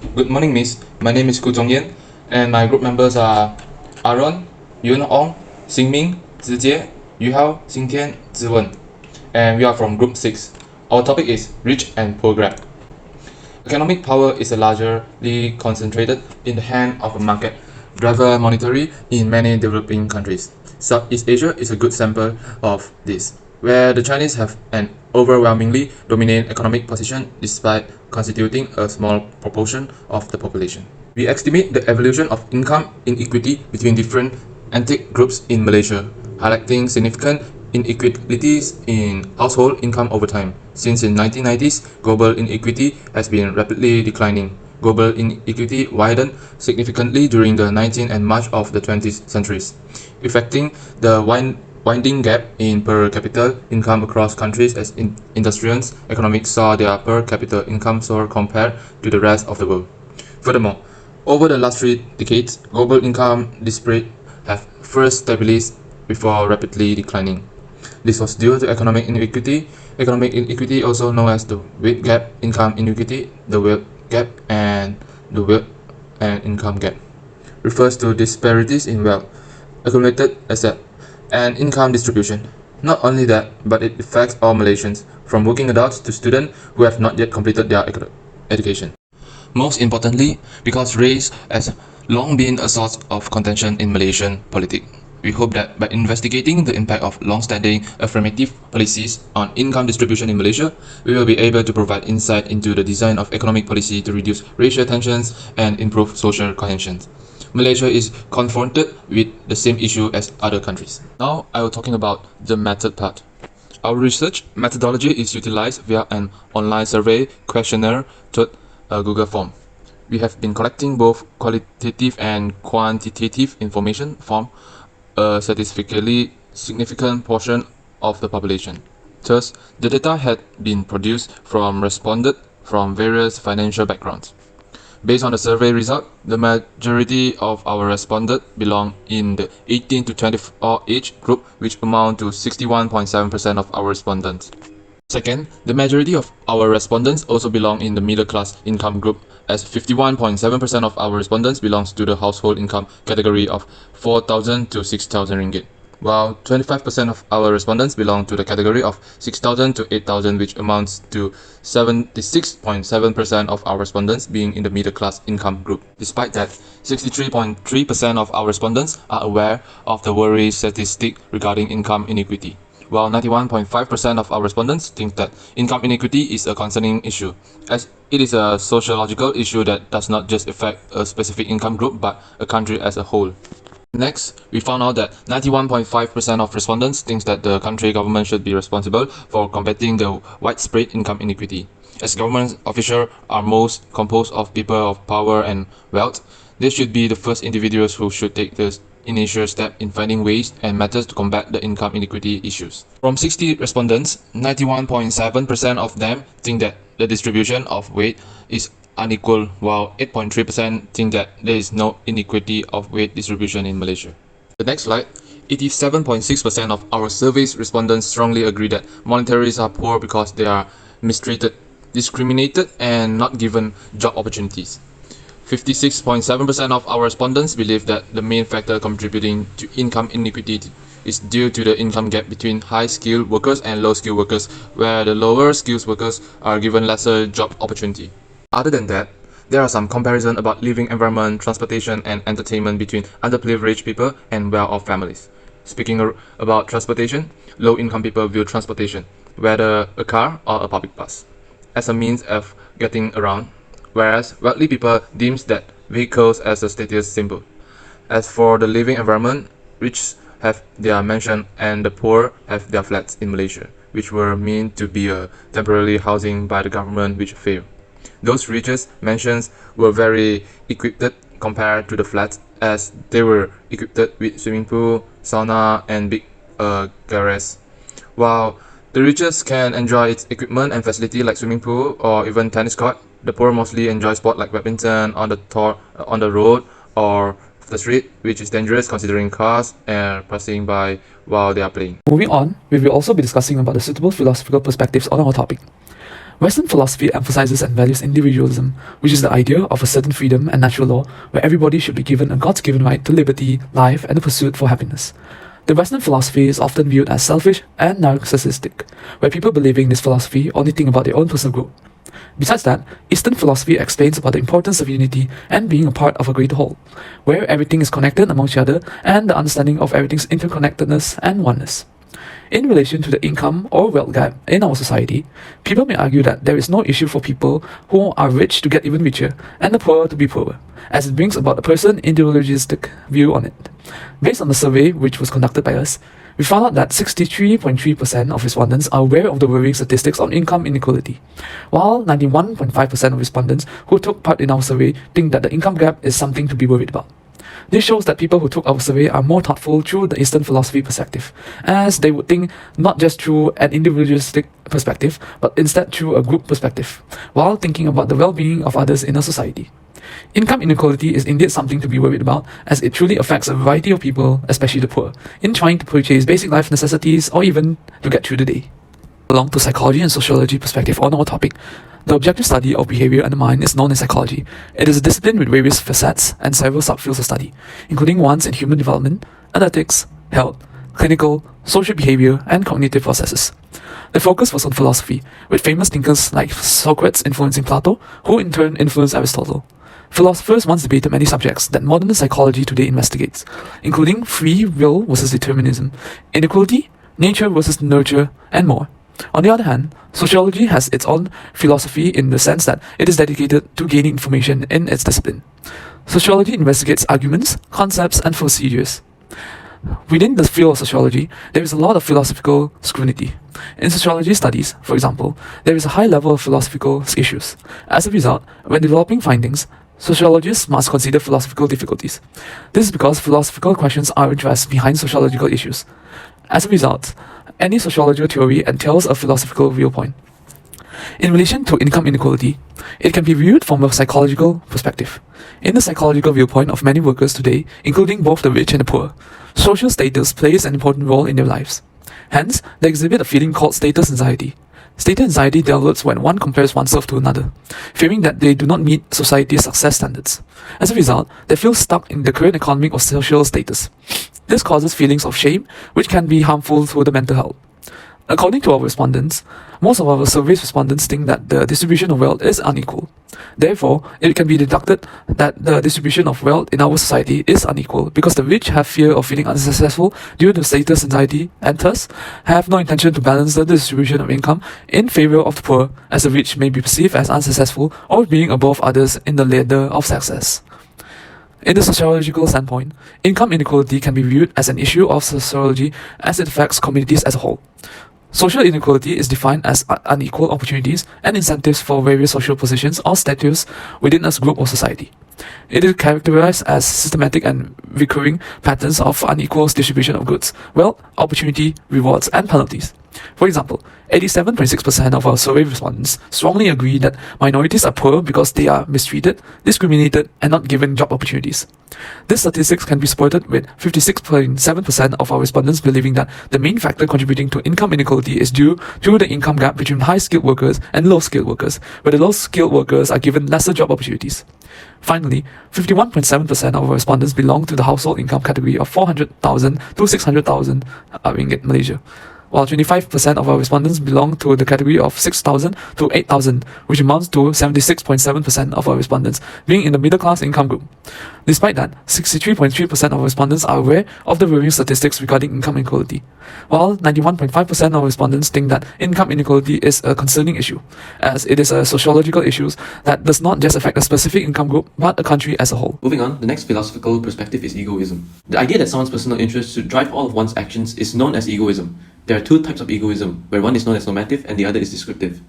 Good morning, Miss. My name is Gu Zhongyan, and my group members are Aaron, Yun Ong, Xingming, Zijie, Yuhao, Xingtian, Ziwen, and we are from Group 6. Our topic is Rich and Poor Gap. Economic power is largely concentrated in the hand of a market driver monetary in many developing countries. Southeast Asia is a good sample of this, where the Chinese have an overwhelmingly dominant economic position despite constituting a small proportion of the population. We estimate the evolution of income inequity between different ethnic groups in Malaysia, highlighting significant inequalities in household income over time. Since in 1990s, global inequity has been rapidly declining. Global inequity widened significantly during the 19th and much of the 20th centuries, affecting the winding gap in per capita income across countries as industrial economies saw their per capita income soar compared to the rest of the world. Furthermore, over the last 3 decades, global income disparity have first stabilized before rapidly declining. This was due to economic inequity. Economic inequity, also known as the wealth gap, income inequity, the wealth gap, and the wealth and income gap, refers to disparities in wealth, accumulated asset, and income distribution. Not only that, but it affects all Malaysians, from working adults to students who have not yet completed their education. Most importantly, because race has long been a source of contention in Malaysian politics. We hope that by investigating the impact of long-standing affirmative policies on income distribution in Malaysia, we will be able to provide insight into the design of economic policy to reduce racial tensions and improve social cohesion. Malaysia is confronted with the same issue as other countries. Now, I will talking about the method part. Our research methodology is utilized via an online survey questionnaire to a Google form. We have been collecting both qualitative and quantitative information from a statistically significant portion of the population. Thus, the data had been produced from respondents from various financial backgrounds. Based on the survey result, the majority of our respondents belong in the 18 to 24 age group, which amount to 61.7% of our respondents. Second, the majority of our respondents also belong in the middle class income group, as 51.7% of our respondents belongs to the household income category of 4,000 to 6,000 ringgit, while 25% of our respondents belong to the category of 6,000 to 8,000, which amounts to 76.7% of our respondents being in the middle class income group. Despite that, 63.3% of our respondents are aware of the worry statistic regarding income inequity, while 91.5% of our respondents think that income inequity is a concerning issue, as it is a sociological issue that does not just affect a specific income group but a country as a whole. Next, we found out that 91.5% of respondents thinks that the country government should be responsible for combating the widespread income inequity. As government officials are most composed of people of power and wealth, they should be the first individuals who should take the initial step in finding ways and methods to combat the income inequity issues. From 60 respondents, 91.7% of them think that the distribution of weight is unequal, while 8.3% think that there is no inequity of weight distribution in Malaysia. The next slide, 87.6% of our survey's respondents strongly agree that monetaries are poor because they are mistreated, discriminated, and not given job opportunities. 56.7% of our respondents believe that the main factor contributing to income inequity is due to the income gap between high-skilled workers and low-skilled workers, where the lower-skilled workers are given lesser job opportunity. Other than that, there are some comparisons about living environment, transportation, and entertainment between underprivileged people and well-off families. Speaking about transportation, low-income people view transportation, whether a car or a public bus, as a means of getting around, whereas wealthy people deems that vehicles as a status symbol. As for the living environment, rich have their mansion and the poor have their flats in Malaysia, which were meant to be a temporary housing by the government which failed. Those richest mansions were very equipped compared to the flats, as they were equipped with swimming pool, sauna, and big garage. While the richest can enjoy its equipment and facility like swimming pool or even tennis court, the poor mostly enjoy sport like badminton on the road or the street, which is dangerous considering cars are passing by while they are playing. Moving on, we will also be discussing about the suitable philosophical perspectives on our topic. Western philosophy emphasizes and values individualism, which is the idea of a certain freedom and natural law where everybody should be given a God's-given right to liberty, life, and the pursuit for happiness. The Western philosophy is often viewed as selfish and narcissistic, where people believing this philosophy only think about their own personal growth. Besides that, Eastern philosophy explains about the importance of unity and being a part of a greater whole, where everything is connected among each other and the understanding of everything's interconnectedness and oneness. In relation to the income or wealth gap in our society, people may argue that there is no issue for people who are rich to get even richer and the poor to be poorer, as it brings about a person individualistic view on it. Based on the survey which was conducted by us, we found out that 63.3% of respondents are aware of the worrying statistics on income inequality, while 91.5% of respondents who took part in our survey think that the income gap is something to be worried about. This shows that people who took our survey are more thoughtful through the Eastern philosophy perspective, as they would think not just through an individualistic perspective, but instead through a group perspective, while thinking about the well-being of others in a society. Income inequality is indeed something to be worried about, as it truly affects a variety of people, especially the poor, in trying to purchase basic life necessities or even to get through the day. Along to psychology and sociology perspective on our topic, the objective study of behavior and the mind is known as psychology. It is a discipline with various facets and several subfields of study, including ones in human development, analytics, health, clinical, social behavior, and cognitive processes. The focus was on philosophy, with famous thinkers like Socrates influencing Plato, who in turn influenced Aristotle. Philosophers once debated many subjects that modern psychology today investigates, including free will versus determinism, inequality, nature versus nurture, and more. On the other hand, sociology has its own philosophy in the sense that it is dedicated to gaining information in its discipline. Sociology investigates arguments, concepts, and procedures. Within the field of sociology, there is a lot of philosophical scrutiny. In sociology studies, for example, there is a high level of philosophical issues. As a result, when developing findings, sociologists must consider philosophical difficulties. This is because philosophical questions are addressed behind sociological issues. As a result, any sociological theory entails a philosophical viewpoint. In relation to income inequality, it can be viewed from a psychological perspective. In the psychological viewpoint of many workers today, including both the rich and the poor, social status plays an important role in their lives. Hence, they exhibit a feeling called status anxiety. Status anxiety develops when one compares oneself to another, fearing that they do not meet society's success standards. As a result, they feel stuck in the current economic or social status. This causes feelings of shame, which can be harmful to the mental health. According to our respondents, most of our survey's respondents think that the distribution of wealth is unequal. Therefore, it can be deducted that the distribution of wealth in our society is unequal because the rich have fear of feeling unsuccessful due to status anxiety and thus have no intention to balance the distribution of income in favor of the poor, as the rich may be perceived as unsuccessful or being above others in the ladder of success. In the sociological standpoint, income inequality can be viewed as an issue of sociology as it affects communities as a whole. Social inequality is defined as unequal opportunities and incentives for various social positions or status within a group or society. It is characterized as systematic and recurring patterns of unequal distribution of goods, wealth, opportunity, rewards, and penalties. For example, 87.6% of our survey respondents strongly agree that minorities are poor because they are mistreated, discriminated, and not given job opportunities. This statistics can be supported with 56.7% of our respondents believing that the main factor contributing to income inequality is due to the income gap between high-skilled workers and low-skilled workers, where the low-skilled workers are given lesser job opportunities. Finally, 51.7% of our respondents belong to the household income category of 400,000 to 600,000 ringgit Malaysia, while 25% of our respondents belong to the category of 6,000 to 8,000, which amounts to 76.7% of our respondents being in the middle-class income group. Despite that, 63.3% of respondents are aware of the worrying statistics regarding income inequality, while 91.5% of respondents think that income inequality is a concerning issue, as it is a sociological issue that does not just affect a specific income group, but a country as a whole. Moving on, the next philosophical perspective is egoism. The idea that someone's personal interests should drive all of one's actions is known as egoism. There are two types of egoism, where one is known as normative and the other is descriptive.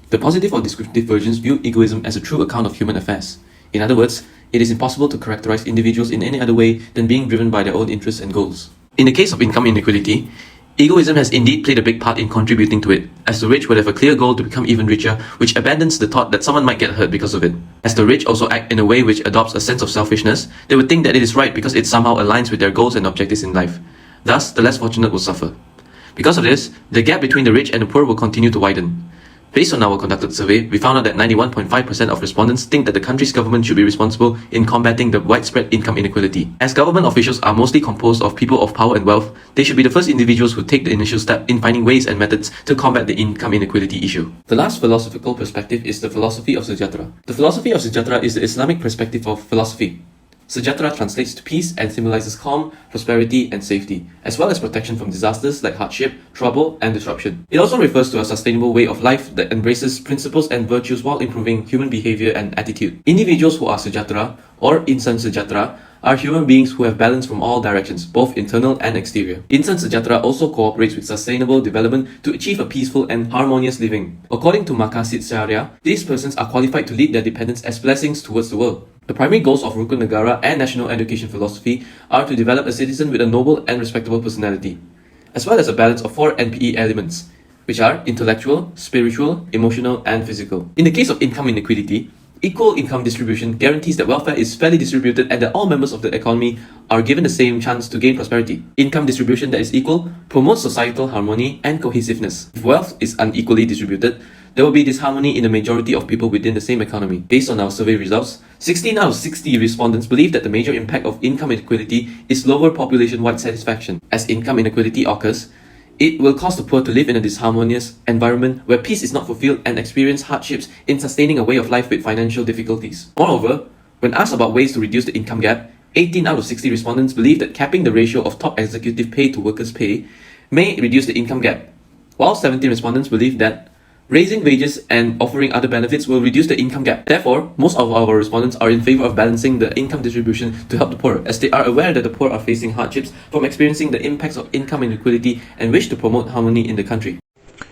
The positive or descriptive versions view egoism as a true account of human affairs. In other words, it is impossible to characterize individuals in any other way than being driven by their own interests and goals. In the case of income inequality, egoism has indeed played a big part in contributing to it, as the rich would have a clear goal to become even richer, which abandons the thought that someone might get hurt because of it. As the rich also act in a way which adopts a sense of selfishness, they would think that it is right because it somehow aligns with their goals and objectives in life. Thus, the less fortunate will suffer. Because of this, the gap between the rich and the poor will continue to widen. Based on our conducted survey, we found out that 91.5% of respondents think that the country's government should be responsible in combating the widespread income inequality. As government officials are mostly composed of people of power and wealth, they should be the first individuals who take the initial step in finding ways and methods to combat the income inequality issue. The last philosophical perspective is the philosophy of Sejahtera. The philosophy of Sejahtera is the Islamic perspective of philosophy. Sejahtera translates to peace and symbolizes calm, prosperity, and safety, as well as protection from disasters like hardship, trouble, and disruption. It also refers to a sustainable way of life that embraces principles and virtues while improving human behavior and attitude. Individuals who are Sejahtera, or Insan Sejahtera, are human beings who have balance from all directions, both internal and exterior. Insan Sejahtera also cooperates with sustainable development to achieve a peaceful and harmonious living. According to Maqasid Syariah, these persons are qualified to lead their dependents as blessings towards the world. The primary goals of Rukun Negara and national education philosophy are to develop a citizen with a noble and respectable personality, as well as a balance of 4 NPE elements, which are intellectual, spiritual, emotional, and physical. In the case of income inequality, equal income distribution guarantees that welfare is fairly distributed and that all members of the economy are given the same chance to gain prosperity. Income distribution that is equal promotes societal harmony and cohesiveness. If wealth is unequally distributed, there will be disharmony in the majority of people within the same economy. Based on our survey results, 16 out of 60 respondents believe that the major impact of income inequality is lower population-wide satisfaction. As income inequality occurs, it will cause the poor to live in a disharmonious environment where peace is not fulfilled and experience hardships in sustaining a way of life with financial difficulties. Moreover, when asked about ways to reduce the income gap, 18 out of 60 respondents believe that capping the ratio of top executive pay to workers' pay may reduce the income gap, while 17 respondents believe that raising wages and offering other benefits will reduce the income gap. Therefore, most of our respondents are in favor of balancing the income distribution to help the poor, as they are aware that the poor are facing hardships from experiencing the impacts of income inequality and wish to promote harmony in the country.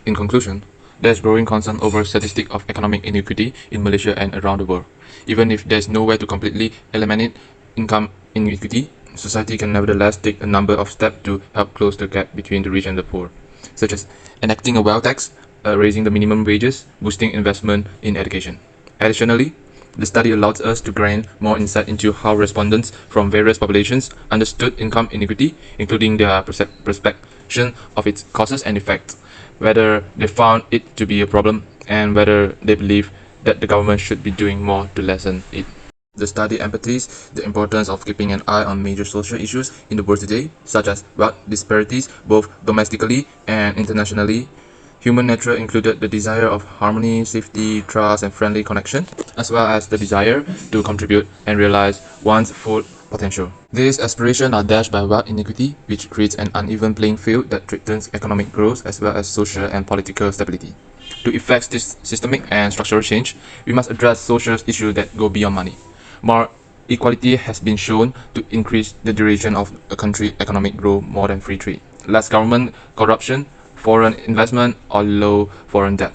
In conclusion, there is growing concern over statistics of economic inequity in Malaysia and around the world. Even if there is no way to completely eliminate income inequity, society can nevertheless take a number of steps to help close the gap between the rich and the poor, such as enacting a wealth tax, raising the minimum wages, boosting investment in education. Additionally, the study allows us to gain more insight into how respondents from various populations understood income inequity, including their perception of its causes and effects, whether they found it to be a problem, and whether they believe that the government should be doing more to lessen it. The study emphasizes the importance of keeping an eye on major social issues in the world today, such as wealth disparities, both domestically and internationally. Human nature included the desire of harmony, safety, trust, and friendly connection, as well as the desire to contribute and realize one's full potential. These aspirations are dashed by wealth inequity, which creates an uneven playing field that threatens economic growth as well as social and political stability. To effect this systemic and structural change, we must address social issues that go beyond money. More equality has been shown to increase the duration of a country's economic growth more than free trade. Less government corruption, foreign investment, or low foreign debt.